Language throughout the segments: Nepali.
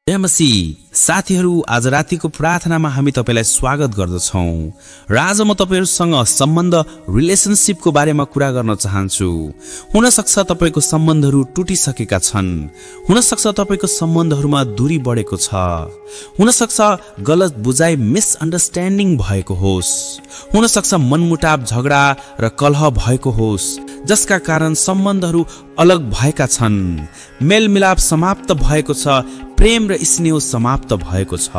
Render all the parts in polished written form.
साथीहरू, आज रातिको प्रार्थनामा हामी तपाईलाई स्वागत गर्दछौं र आज म तपाईहरुसँग सम्बन्ध रिलेशनशिपको बारेमा कुरा गर्न चाहन्छु। हुन सक्छ तपाईको सम्बन्धहरू टुटिसकेका छन्, हुन सक्छ तपाईको सम्बन्धहरूमा दूरी बढेको छ, हुन सक्छ गलत बुझाइ मिसअन्डरस्ट्यान्डिङ भएको होस्, हुन सक्छ मनमुटाव झगडा र कलह भएको होस् जसका कारण सम्बन्धहरू अलग भएका छन्, मेलमिलाप समाप्त भएको छ, प्रेम र स्नेह समाप्त भएको छ।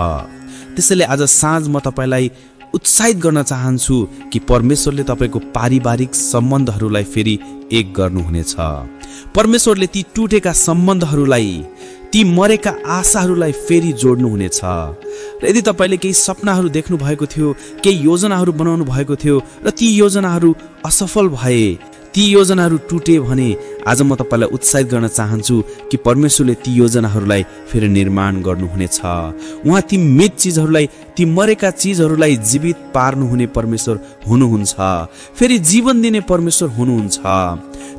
त्यसैले आज साँझ म तपाईलाई उत्साहित गर्न चाहन्छु कि परमेश्वरले तपाईको पारिवारिक सम्बन्धहरूलाई फेरि एक गर्नुहुनेछ। परमेश्वरले ती टुटेका सम्बन्धहरूलाई, ती मरेका आशाहरूलाई फेरि जोड्नुहुनेछ। र यदि तपाईले केही सपनाहरू देख्नु भएको थियो, केही योजनाहरू बनाउनु भएको थियो र ती योजनाहरू असफल भए, ती योजनाहरू टुटे भने आज म तपाईलाई उत्साहित गर्न चाहन्छु कि परमेश्वरले ती योजनाहरूलाई फेरि निर्माण गर्नुहुनेछ। उहाँ ती मृत चिजहरूलाई, ती मरेका चिजहरूलाई जीवित पार्नुहुने परमेश्वर हुनुहुन्छ, फेरि जीवन दिने परमेश्वर हुनुहुन्छ।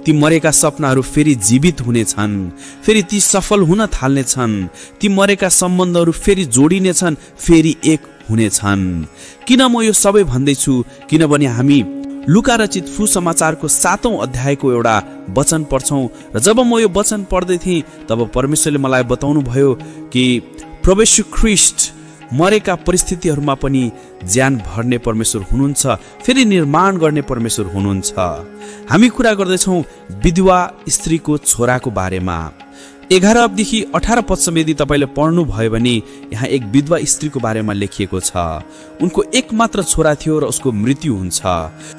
ती मरेका सपनाहरू फेरि जीवित हुनेछन्, फेरि ती सफल हुन थाल्नेछन्, ती मरेका सम्बन्धहरू फेरि जोडिनेछन्, फेरि एक हुनेछन्। किन म यो सबै भन्दैछु? किनभने हामी लुका रचित सुसमाचारको 7औं अध्यायको एउटा वचन पढ्छौं र जब म यो वचन पढ्दै थिएँ तब परमेश्वरले मलाई बताउनु भयो कि प्रभु येशू ख्रीष्ट मरेका परिस्थितिहरूमा पनि ज्यान भर्ने परमेश्वर हुनुहुन्छ, फेरि निर्माण गर्ने परमेश्वर हुनुहुन्छ। हामी कुरा गर्दैछौं विधवा स्त्रीको छोराको बारेमा। 11 देखि 18 पदसम्म यदि तपाईले पढ्नु भयो भने यहाँ एक विधवा स्त्रीको बारेमा लेखिएको छ। उनको एकमात्र छोरा थियो र उसको मृत्यु हुन्छ।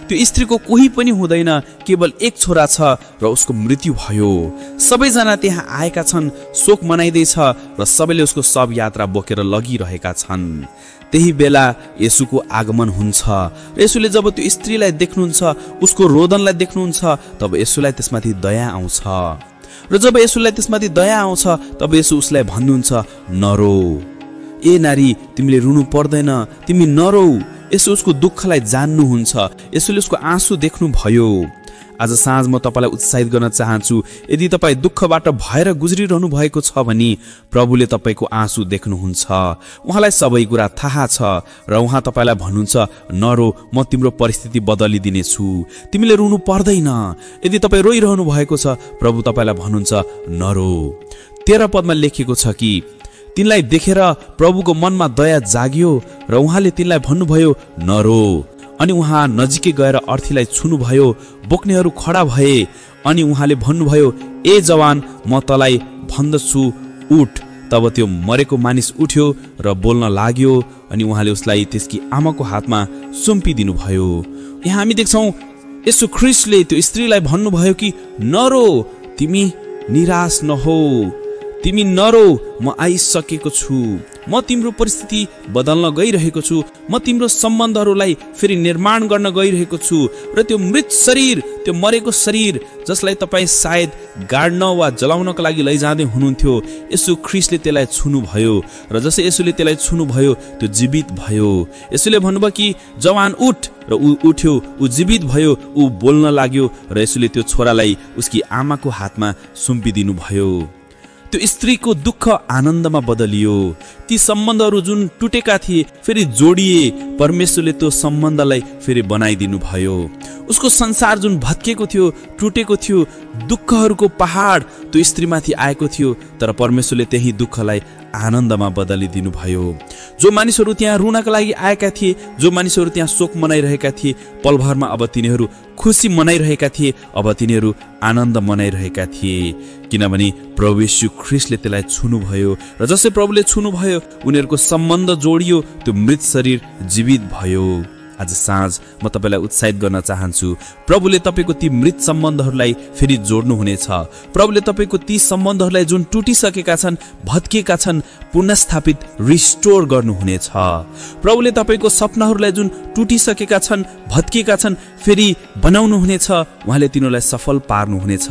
त्यो स्त्रीको कोही पनि हुँदैन, केवल एक छोरा छ र उसको मृत्यु भयो। सबैजना त्यहाँ आएका छन्, शोक मनाइदैछ र सबैले उसको शव यात्रा बोकेर लगिरहेका छन्। त्यही बेला येशूको आगमन हुन्छ र येशूले जब त्यो स्त्रीलाई देख्नुहुन्छ, उसको रोदनलाई देख्नुहुन्छ, तब येशूलाई त्यसमाथि दया आउँछ। र जब येशूलाई त्यसमाथि दया आउँछ तब येशू उसलाई भन्नुहुन्छ, नरो, ए नारी, तिमीले रुनु पर्दैन, तिमी नरो। येशू उसको दुःखलाई जान्नुहुन्छ, येशूले उसको आँसु देख्नु भयो। आज साँझ म तपाईलाई उत्साहित गर्न चाहन्छु, यदि तपाई दुःखबाट भएर गुज्रिरहनु भएको छ भने प्रभुले तपाईको आँसु देख्नुहुन्छ। उहाँलाई सबै कुरा थाहा छ र उहाँ तपाईलाई भन्नुहुन्छ, नरो, म तिम्रो परिस्थिति बदलिदिनेछु, तिमीले रुनु पर्दैन। यदि तपाई रोइरहनु भएको छ, प्रभु तपाईलाई भन्नुहुन्छ, नरो। 13 पदमा लेखिएको छ कि तिनलाई देखेर प्रभुको मनमा दया जाग्यो र उहाँले तिनलाई भन्नुभयो, नरो। अनि उहाँ नजिकै गएर अर्थीलाई छुनुभयो, बोक्नेहरू खडा भए। अनि उहाँले भन्नुभयो, ए जवान, म तँलाई भन्दछु, उठ। तब त्यो मरेको मानिस उठ्यो र बोल्न लाग्यो। अनि उहाँले उसलाई त्यसकी आमाको हातमा सुम्पिदिनु भयो। यहाँ हामी देख्छौं येशू ख्रीष्टले त्यो स्त्रीलाई भन्नुभयो कि नरो, तिमी निराश नहो, तिमी नरो, म आइसकेको छु, म तिम्रो परिस्थिति बदल्न गइरहेको छु, म तिम्रो सम्बन्धहरूलाई फेरि निर्माण गर्न गइरहेको छु। र त्यो मृत शरीर, त्यो मरेको शरीर जसलाई तपाईँ सायद गाड्न वा जलाउनको लागि लैजाँदै हुनुहुन्थ्यो, येशू ख्रीष्टले त्यसलाई छुनुभयो र जसै येशूले त्यसलाई छुनुभयो त्यो जीवित भयो। येशूले भन्नुभयो कि जवान उठ, र ऊ उठ्यो, ऊ जीवित भयो, ऊ बोल्न लाग्यो र येशूले त्यो छोरालाई उसकी आमाको हातमा सुम्पिदिनु भयो। त्यो स्त्रीको दुःख आनन्दमा बदलियो। ती सम्बन्धहरू जुन टुटेका थिए फेरि जोडिए। परमेश्वरले त्यो सम्बन्धलाई फेरि बनाइदिनु भयो। उसको संसार जुन भत्केको थियो, टुटेको थियो, दुःखहरूको पहाड त्यो स्त्रीमाथि आएको थियो, तर परमेश्वरले त्यही दुःखलाई आनन्दमा बदलिदिनु भयो। जो मानिसहरू त्यहाँ रुनका लागि आएका थिए, जो मानिसहरू त्यहाँ शोक मनाइरहेका थिए, पलभरमा अब तिनीहरू खुसी मनाइरहेका थिए, अब तिनीहरू आनन्द मनाइरहेका थिए, किनभने प्रभु येशू ख्रीष्टले त्यसलाई छुनुभयो र जसै प्रभुले छुनुभयो उनीहरूको सम्बन्ध जोडियो, त्यो मृत शरीर जीवित भयो। आज साँझ म तपाईलाई उत्साहित गर्न चाहन्छु, प्रभुले तपाईको ती मृत सम्बन्धहरूलाई फेरि जोड्नुहुनेछ। प्रभुले तपाईको ती सम्बन्धहरूलाई जुन टुटिसकेका छन्, भत्किएका छन्, पुनर्स्थापित रिस्टोर गर्नुहुनेछ। प्रभुले तपाईको सपनाहरूलाई जुन टुटिसकेका छन्, भत्किएका छन्, फेरि बनाउनुहुनेछ। उहाँले तिनीहरूलाई सफल पार्नुहुनेछ।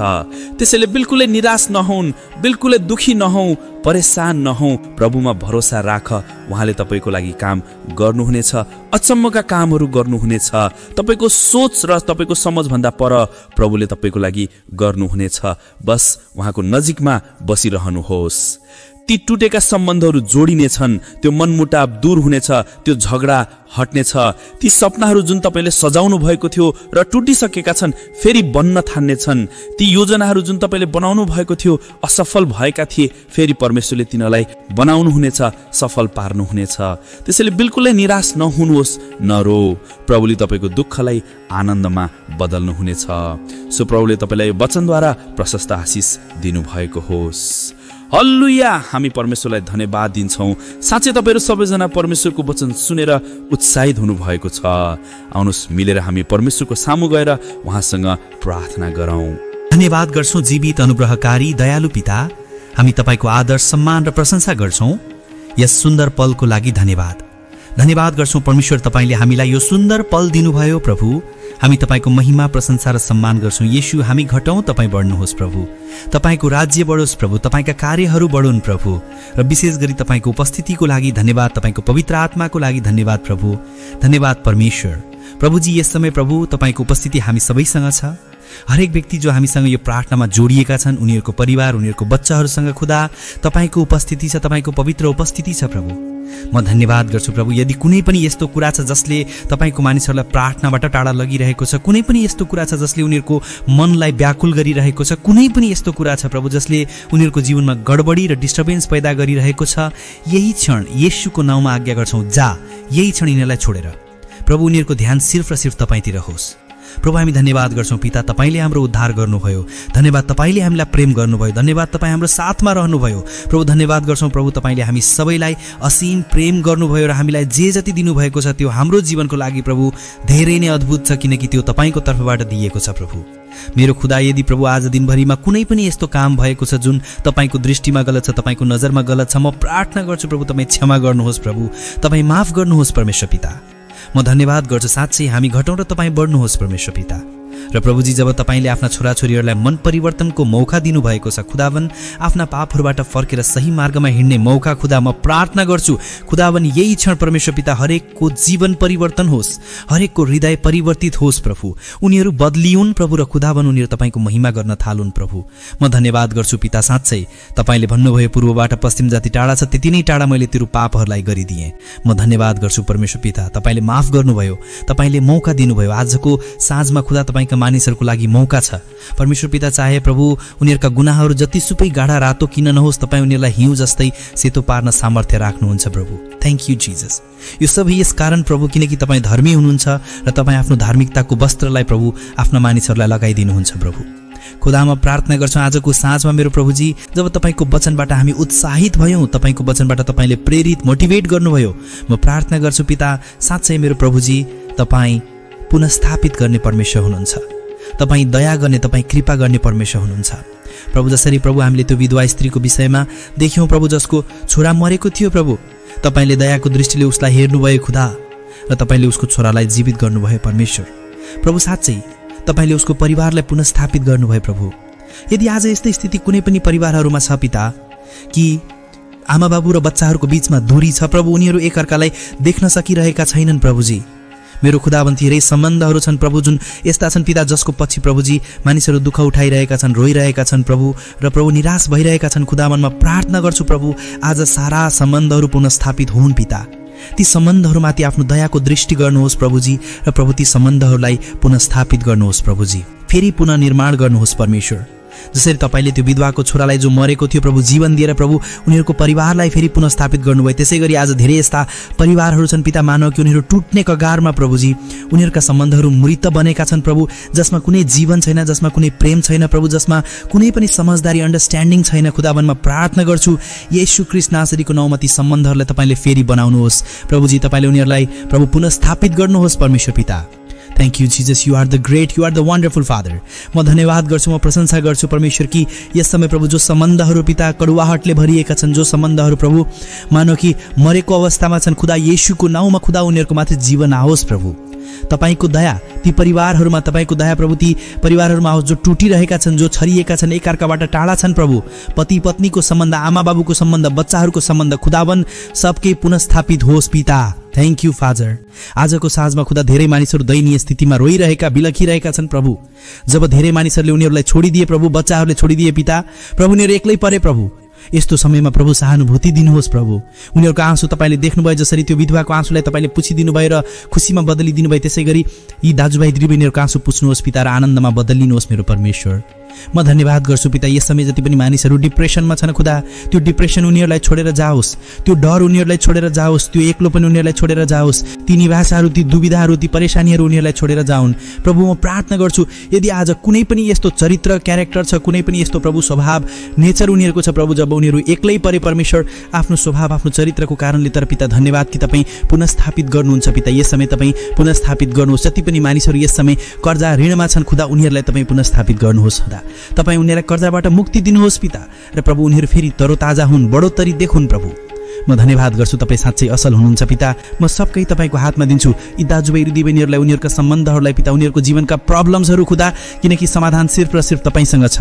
त्यसैले बिल्कुलै निराश नहुन्, बिल्कुलै दुखी नहौ, परेशान नहौ, प्रभुमा भरोसा राख। उहाँले तपाईको लागि काम गर्नुहुनेछ, अचम्मका कामहरू गर्नुहुनेछ। तपाईको सोच र तपाईको समझभन्दा पर प्रभुले तपाईको लागि गर्नुहुनेछ। बस उहाँको नजिकमा बसिरहनुहोस्। ती टुटेका सम्बन्धहरू जोडिनेछन्, त्यो मनमुटाव दूर हुनेछ, त्यो झगडा हट्नेछ। ती सपनाहरू जुन तपाईले सजाउनु भएको थियो र टुटिसकेका छन् फेरि बन्न थाल्नेछन्। ती योजनाहरू जुन तपाईले बनाउनु भएको थियो असफल भएका थिए फेरि परमेश्वरले तिनीलाई बनाउनु हुनेछ, सफल पार्नु हुनेछ। त्यसैले बिल्कुलै निराश नहुनुहोस्, नरो। प्रभुले तपाईको दुःखलाई आनन्दमा बदल्नु हुनेछ। सो प्रभुले तपाईलाई वचनद्वारा प्रशस्त आशिष दिनुभएको होस्। हल्लुया। हामी परमेश्वरलाई धन्यवाद दिन्छौँ। साँच्चै तपाईहरु सबैजना परमेश्वरको वचन सुनेर उत्साहित हुनुभएको छ। आउनुहोस् मिलेर हामी परमेश्वरको सामु गएर उहाँसँग प्रार्थना गरौँ। धन्यवाद गर्छौं जीवित अनुग्रहकारी दयालु पिता। हामी तपाईको आदर सम्मान र प्रशंसा गर्छौं यस सुन्दर पलको लागि। धन्यवाद गर्छौं परमेश्वर, तपाईले हामीलाई यो सुन्दर पल दिनुभयो प्रभु। हामी तपाईको महिमा प्रशंसा र सम्मान गर्छौं। येशू हामी घटौं, तपाई बढ्नुहोस् प्रभु। तपाईको राज्य बढोस् प्रभु, तपाईका कार्यहरू बढुन् प्रभु। र विशेष गरी तपाईको उपस्थितिको लागि धन्यवाद, तपाईको पवित्र आत्माको लागि धन्यवाद प्रभु। धन्यवाद परमेश्वर। प्रभुजी यस समय प्रभु तपाईको उपस्थिति हामी सबैसँग छ। हरेक व्यक्ति जो हामीसँग यो प्रार्थनामा जोडिएका छन्, उनीहरूको परिवार, उनीहरूको बच्चाहरूसँग खुदा तपाईको उपस्थिति छ, तपाईको पवित्र उपस्थिति छ प्रभु। म धन्यवाद गर्छु प्रभु। यदि कुनै पनि यस्तो कुरा छ जसले तपाईको मानिसहरूलाई प्रार्थनाबाट टाढा लगिरहेको छ, कुनै पनि यस्तो कुरा छ जसले उनीहरूको मनलाई व्याकुल गरिरहेको छ, कुनै पनि यस्तो कुरा छ प्रभु जसले उनीहरूको जीवनमा गडबडी र डिस्टर्बेन्स पैदा गरिरहेको छ, यही क्षण येशूको नाउँमा आज्ञा गर्छौं, जा यही क्षण यिनीहरूलाई छोडेर प्रभु उनीहरूको ध्यान सिर्फ र सिर्फ तपाईतिर होस्। प्रभु हामी धन्यवाद गर्छौं पिता, तपाईले हाम्रो उद्धार गर्नुभयो। धन्यवाद तपाईले हामीलाई प्रेम गर्नुभयो। धन्यवाद तपाई हाम्रो साथमा रहनुभयो प्रभु। धन्यवाद गर्छौं प्रभु, तपाईले हामी सबैलाई असीम प्रेम गर्नुभयो र हामीलाई जे जति दिनुभएको छ त्यो हाम्रो जीवनको लागि प्रभु धेरै नै अद्भुत छ, किनकि त्यो तपाईको तर्फबाट दिएको छ प्रभु। मेरो खुदा, यदि प्रभु आज दिनभरिमा कुनै पनि यस्तो काम भएको छ जुन तपाईको दृष्टिमा गलत छ, तपाईको नजरमा गलत छ, म प्रार्थना गर्छु प्रभु तपाई क्षमा गर्नुहोस् प्रभु, तपाई माफ गर्नुहोस् परमेश्वर पिता। म धन्यवाद गर्छु। साँच्चै हामी घटौं र तपाईँ बढ्नुहोस् परमेश्वर पिता। र प्रभुजी जब तपाईले आफ्ना छोराछोरीहरूलाई मन परिवर्तनको मौका दिनुभएको छ खुदावन, आफ्ना पापहरूबाट फर्केर सही मार्गमा हिँड्ने मौका खुदा म प्रार्थना गर्छु खुदावन, यही क्षण परमेश्वर पिता हरेकको जीवन परिवर्तन होस्, हरेकको हृदय परिवर्तित होस् प्रभु। उनीहरू बदलिउन् प्रभु र खुदावन उनीहरू तपाईको महिमा गर्न थालुन् प्रभु। म धन्यवाद गर्छु पिता। साँच्चै तपाईले भन्नुभयो पूर्वबाट पश्चिम जति टाढा छ त्यति नै टाढा मैले तेरो पापहरूलाई गरिदिएँ। म धन्यवाद गर्छु परमेश्वर पिता, तपाईले माफ गर्नुभयो, तपाईले मौका दिनुभयो। आजको साँझमा खुदा तपाईका मानिसहरूको लागि मौका छ परमेश्वर पिता। चाहे प्रभु उनीहरूका गुनाहहरू जतिसुकै गाढा रातो किन नहोस्, तपाईँ उनीहरूलाई हिउँ जस्तै सेतो पार्न सामर्थ्य राख्नुहुन्छ प्रभु। Thank you Jesus. यो सबै यस कारण प्रभु किनकि तपाईँ धर्मी हुनुहुन्छ र तपाईँ आफ्नो धार्मिकताको वस्त्रलाई प्रभु आफ्ना मानिसहरूलाई लगाइदिनुहुन्छ प्रभु। खुदामा प्रार्थना गर्छौँ आजको साँझमा मेरो प्रभुजी, जब तपाईको वचनबाट हामी उत्साहित भयौँ, तपाईको वचनबाट तपाईले प्रेरित मोटिभेट गर्नुभयो, म प्रार्थना गर्छु पिता साँच्चै मेरो प्रभुजी तपाईँ पुनस्थापित गर्ने परमेश्वर हुनुहुन्छ, तपाईँ दया गर्ने, तपाईँ कृपा गर्ने परमेश्वर हुनुहुन्छ प्रभु। जसरी प्रभु हामीले त्यो विधवा स्त्रीको विषयमा देख्यौँ प्रभु, जसको छोरा मरेको थियो प्रभु, तपाईले दयाको दृष्टिले उसलाई हेर्नुभयो खुदा र तपाईले उसको छोरालाई जीवित गर्नुभयो परमेश्वर प्रभु। साँच्चै तपाईले उसको परिवारलाई पुनस्थापित गर्नुभयो प्रभु। यदि आज यस्तै स्थिति कुनै पनि परिवारहरूमा छ पिता कि आमा बाबु र बच्चाहरूको बीचमा दूरी छ प्रभु, उनीहरू एकअर्कालाई देख्न सकिरहेका छैनन् प्रभुजी, मेरो खुदावन धेरै सम्बन्धहरू छन् प्रभु जुन यस्ता छन् पिता जसको पछि प्रभुजी मानिसहरू दुःख उठाइरहेका छन्, रोइरहेका छन् प्रभु, र प्रभु निराश भइरहेका छन् खुदावनमा प्रार्थना गर्छु प्रभु आज सारा सम्बन्धहरू पुनस्थापित हुन् पिता। ती सम्बन्धहरूमाथि आफ्नो दयाको दृष्टि गर्नुहोस् प्रभुजी, र प्रभु ती सम्बन्धहरूलाई पुनस्थापित गर्नुहोस् प्रभुजी, फेरि पुनः निर्माण गर्नुहोस् परमेश्वर। जसरी तपाईले त्यो विधवाको छोरालाई जो मरेको थियो प्रभु जीवन दिएर प्रभु उनीहरूको परिवारलाई फेरि पुनस्थापित गर्नुभयो, त्यसै गरी आज धेरै यस्ता परिवारहरू छन् पिता मानव कि उनीहरू टुट्ने कगारमा प्रभुजी, उनीहरूका सम्बन्धहरू मृत बनेका छन् प्रभु, जसमा कुनै जीवन छैन, जसमा कुनै प्रेम छैन प्रभु, जसमा कुनै पनि समझदारी अन्डरस्ट्यान्डिङ छैन खुदावनमा प्रार्थना गर्छु येशू ख्रीष्ट नासरीको नाउँमा ती सम्बन्धहरूलाई तपाईले फेरि बनाउनुहोस् प्रभुजी, तपाईले उनीहरूलाई प्रभु पुनस्थापित गर्नुहोस् परमेश्वर पिता। Thank you Jesus, you are the great, you are the wonderful father. म धन्यवाद गर्छु, म प्रशंसा गर्छु परमेश्वर कि यस समय प्रभु जो सम्बन्धहरू पिता कडुवाहटले भरिएका छन्, जो सम्बन्धहरू प्रभु मानौ कि मरेको अवस्थामा छन् खुदा येशूको नाउँमा खुदा उनीहरूको माथि जीवन आओस् प्रभु। तपाईको दया ती परिवारहरूमा, तपाईको दया प्रभु ती परिवारहरूमा आओस् जो टुटिरहेका छन्, जो छरिएका छन्, एकअर्काबाट टाढा छन् प्रभु, पति पत्नीको सम्बन्ध, आमा बाबुको सम्बन्ध, बच्चाहरूको सम्बन्ध खुदावन सबकै पुनस्थापित होस् पिता। Thank you father. आजको साँझमा खुदा धेरै मानिसहरू दयनीय स्थितिमा रोइरहेका बिलखिरहेका छन् प्रभु, जब धेरै मानिसहरूले उनीहरूलाई छोडिदिए प्रभु, बच्चाहरूले छोडिदिए पिता प्रभु, उनीहरू एक्लै परे प्रभु, यस्तो समयमा प्रभु सहानुभूति दिनुहोस् प्रभु। उनीहरूको आँसु तपाईँले देख्नुभयो, जसरी त्यो विधवाको आँसुलाई तपाईँले पुछिदिनु भयो र खुसीमा बदलिदिनु भयो, त्यसै गरी यी दाजुभाइ दिदीबहिनीहरूको आँसु पुछ्नुहोस् पिता र आनन्दमा बदलिनुहोस् मेरो परमेश्वर। म धन्यवाद गर्छु पिता, यस समय जति पनि मानिसहरू डिप्रेसनमा छन् खुदा, त्यो डिप्रेसन उनीहरूलाई छोडेर जाओस्, त्यो डर उनीहरूलाई छोडेर जाओस्, त्यो एक्लोपन उनीहरूलाई छोडेर जाओस्, ती निराशाहरू, ती दुविधाहरू, ती परेशानीहरू उनीहरूलाई छोडेर जाउन् प्रभु। म प्रार्थना गर्छु यदि आज कुनै पनि यस्तो चरित्र क्यारेक्टर छ, कुनै पनि यस्तो प्रभु स्वभाव नेचर उनीहरूको छ प्रभु, जब उनीहरू एक्लै परे परमेश्वर आफ्नो स्वभाव आफ्नो चरित्रको कारणले, तर पिता धन्यवाद कि तपाईँ पुनस्थापित गर्नुहुन्छ पिता। यस समय तपाईँ पुनस्थापित गर्नुहोस्। जति पनि मानिसहरू यस समय कर्जा ऋणमा छन् खुदा, उनीहरूलाई तपाईँ पुनस्थापित गर्नुहोस् खुदा। तपाईँ उनीहरूलाई कर्जाबाट मुक्ति दिनुहोस् पिता, र प्रभु उनीहरू फेरि तरोताजा हुन्, बढोत्तरी देखुन् प्रभु। म धन्यवाद गर्छु, तपाईँ साँच्चै असल हुनुहुन्छ पिता। म सबकै तपाईँको हातमा दिन्छु, यी दाजुभाइ दिदीबहिनीहरूलाई, उनीहरूका सम्बन्धहरूलाई पिता, उनीहरूको जीवनका प्रब्लम्सहरू खुदा, किनकि समाधान सिर्फ र सिर्फ तपाईँसँग छ।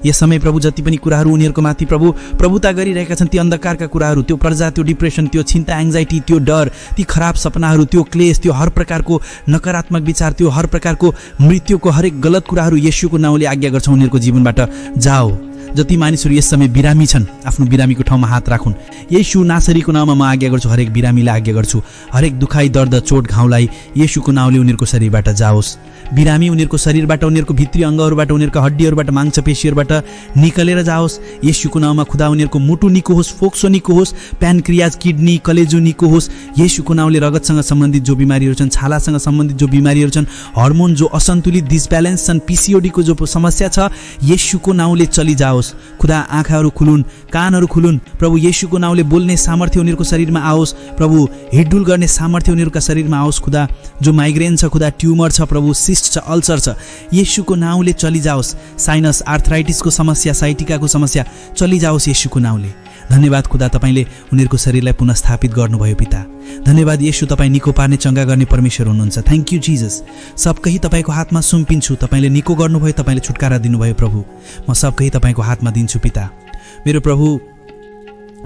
यस समय प्रभु जति पनि कुराहरू उनीहरूको माथि प्रभु प्रभुता गरिरहेका छन्, ती अन्धकारका कुराहरू, त्यो कर्जा, त्यो डिप्रेसन, त्यो चिन्ता, एङ्जाइटी, त्यो डर, ती खराब सपनाहरू, त्यो क्लेश, त्यो हर प्रकारको नकारात्मक विचार, त्यो हर प्रकारको मृत्युको हरेक गलत कुराहरू येशूको नाउँले आज्ञा गर्छौँ उनीहरूको जीवनबाट जाओ। जति मानिसहरू यस समय बिरामी छन्, आफ्नो बिरामीको ठाउँमा हात राखुन्। येशू नासरीको नाममा म आज्ञा गर्छु, हरेक बिरामीलाई आज्ञा गर्छु, हरेक दुखाइ, दर्द, चोट, घाउलाई येशूको नाउँले उनीहरूको शरीरबाट जाओस्। बिरामी उनीहरूको शरीरबाट, उनीहरूको भित्री अङ्गहरूबाट, उनीहरूको हड्डीहरूबाट, मांसपेशीहरूबाट निकलेर जाओस् येशूको नाउँमा खुदा। उनीहरूको मुटु निको होस्, फोक्सो निको होस्, प्यानक्रियाज, किडनी, कलेजो निको होस् येशूको नाउँले। रगतसँग सम्बन्धित जो बिमारीहरू छन्, छालासँग सम्बन्धित जो बिमारीहरू छन्, हर्मोन जो असन्तुलित, डिसब्यालेन्स छन्, पिसिओडीको जो समस्या छ, येशूको नाउँले चली जाओस् खुदा। आँखाहरू खुलुन्, कानहरू खुलुन् प्रभु, येशूको नाउँले बोल्ने सामर्थ्य उनीहरूको शरीरमा आओस् प्रभु, हिडडुल गर्ने सामर्थ्य उनीहरूका शरीरमा आओस् खुदा। जो माइग्रेन छ खुदा, ट्युमर छ प्रभु, सिस्ट छ, अल्सर छ, येशूको नाउँले चली जाओस्। साइनस, आर्थराइटिसको समस्या, साइटिकाको समस्या चली जाओस् येशूको नाउँले। धन्यवाद खुदा, तपाईँले उनीहरूको शरीरलाई पुनस्थापित गर्नुभयो पिता। धन्यवाद येशू, तपाईँ निको पार्ने, चङ्गा गर्ने परमेश्वर हुनुहुन्छ। Thank you Jesus. सबकै तपाईँको हातमा सुम्पिन्छु, तपाईँले निको गर्नुभयो, तपाईँले छुटकारा दिनुभयो प्रभु। म सबकै तपाईँको हातमा दिन्छु पिता। मेरो प्रभु,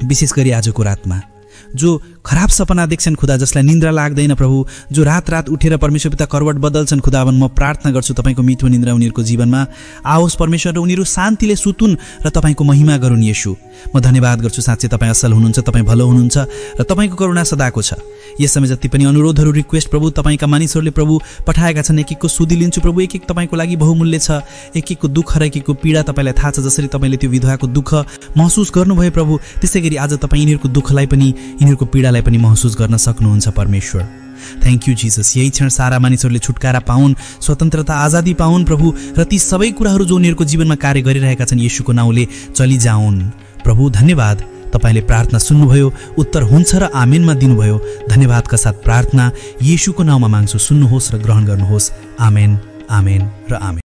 विशेष गरी आजको रातमा जो खराब सपना देख्छन् खुदा, जसलाई निन्द्रा लाग्दैन प्रभु, जो रात रात उठेर परमेश्वर पिता करवट बदल्छन् खुदा, म प्रार्थना गर्छु तपाईँको मिठो निन्द्रा उनीहरूको जीवनमा आओस् परमेश्वर, र उनीहरू शान्तिले सुतुन् र तपाईँको महिमा गरून् येशू। म धन्यवाद गर्छु, साँच्चै तपाईँ असल हुनुहुन्छ, तपाईँ भलो हुनुहुन्छ र तपाईँको करुणा सदाको छ। यस समय जति पनि अनुरोधहरू, रिक्वेस्ट प्रभु तपाईँका मानिसहरूले प्रभु पठाएका छन्, एक एकको सुधिलिन्छु प्रभु। एक एक तपाईँको लागि बहुमूल्य छ, एक एकको दुःख र एक एकको पीडा तपाईँलाई थाहा छ। जसरी तपाईँले त्यो विधवाको दुःख महसुस गर्नुभयो प्रभु, त्यसै गरी आज तपाईँ यिनीहरूको दुःखलाई पनि, यिनीहरूको पीडालाई पनि महसुस गर्न सक्नुहुन्छ परमेश्वर। Thank you Jesus. यही क्षण सारा मानिसहरूले छुटकारा पाउन्, स्वतन्त्रता, आजादी पाउन् प्रभु, र ती सबै कुराहरू जो उनीहरूको जीवनमा कार्य गरिरहेका छन् येशूको नाउँले चली जाउन् प्रभु। धन्यवाद, तपाईँले प्रार्थना सुन्नुभयो, उत्तर हुन्छ र आमेनमा दिनुभयो। धन्यवादका साथ प्रार्थना येशूको नाउँमा माग्छु, सुन्नुहोस् र ग्रहण गर्नुहोस्। आमेन, आमेन र आमेन।